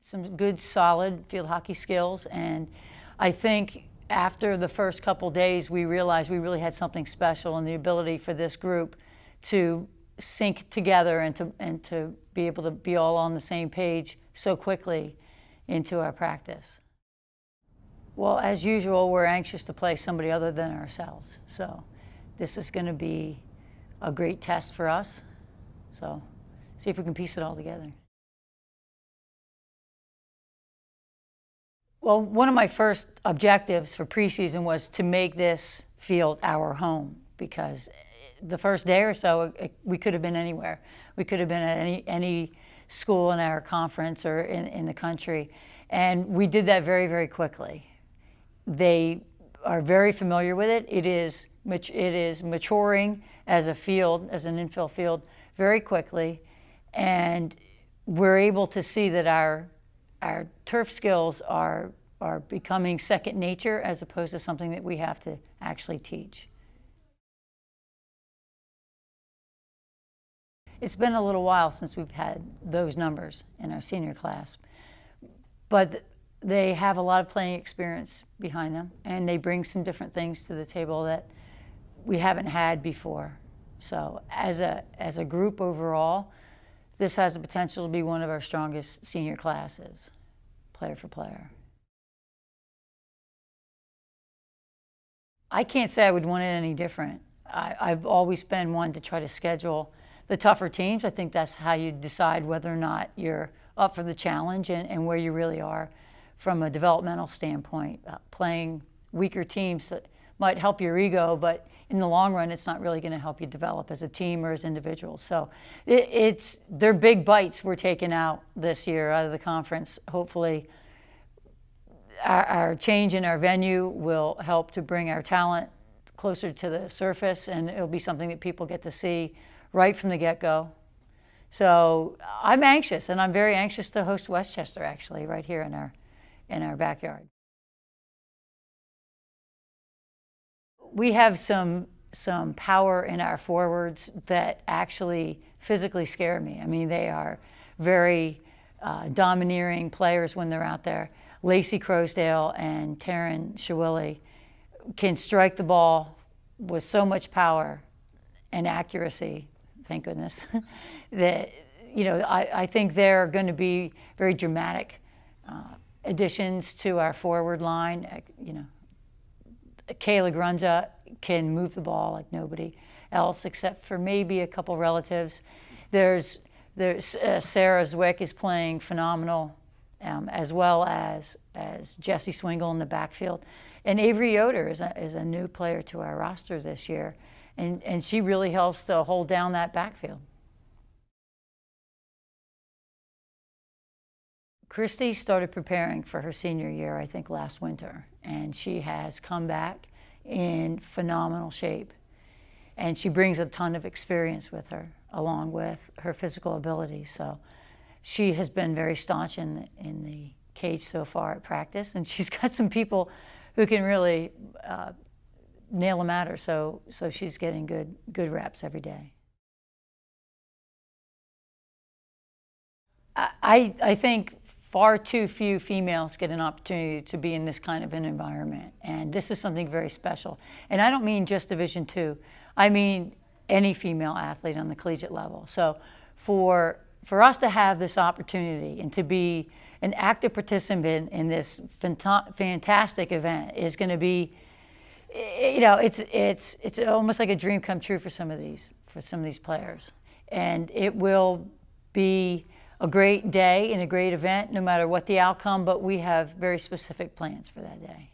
Some good, solid field hockey skills, and I think after the first couple days we realized we really had something special in the ability for this group to sync together and to be able to be all on the same page so quickly into our practice. Well, as usual, we're anxious to play somebody other than ourselves, so this is going to be a great test for us, so see if we can piece it all together. Well, one of my first objectives for preseason was to make this field our home, because the first day or so, we could have been anywhere. We could have been at any school in our conference or in the country, and we did that very, very quickly. They are very familiar with it. It is maturing as a field, as an infill field, very quickly, and we're able to see that our turf skills are becoming second nature as opposed to something that we have to actually teach. It's been a little while since we've had those numbers in our senior class, but they have a lot of playing experience behind them, and they bring some different things to the table that we haven't had before. So as a group overall, this has the potential to be one of our strongest senior classes, player for player. I can't say I would want it any different. I've always been one to try to schedule the tougher teams. I think that's how you decide whether or not you're up for the challenge and where you really are from a developmental standpoint. Playing weaker teams that might help your ego, but in the long run, it's not really going to help you develop as a team or as individuals. So they're big bites we're taking out this year out of the conference. Hopefully, our change in our venue will help to bring our talent closer to the surface, and it'll be something that people get to see right from the get-go. So I'm anxious, and I'm very anxious to host Westchester, actually, right here in our backyard. We have some power in our forwards that actually physically scare me. I mean, they are very domineering players when they're out there. Lacey Crosdale and Taryn Shawilli can strike the ball with so much power and accuracy, thank goodness, that, you know, I think they're going to be very dramatic additions to our forward line. You know, Kayla Grunza can move the ball like nobody else except for maybe a couple relatives. There's Sarah Zwick is playing phenomenal, as well as Jessie Swingle in the backfield. And Avery Yoder is a new player to our roster this year, and she really helps to hold down that backfield. Christy started preparing for her senior year, I think, last winter, and she has come back in phenomenal shape. And she brings a ton of experience with her, along with her physical abilities. So she has been very staunch in the cage so far at practice, and she's got some people who can really nail a matter. So she's getting good reps every day. I think far too few females get an opportunity to be in this kind of an environment, and this is something very special. And I don't mean just Division II. I mean any female athlete on the collegiate level. So for us to have this opportunity and to be an active participant in this fantastic event is going to be, you know, it's almost like a dream come true for some of these players. And it will be a great day and a great event no matter what the outcome, but we have very specific plans for that day.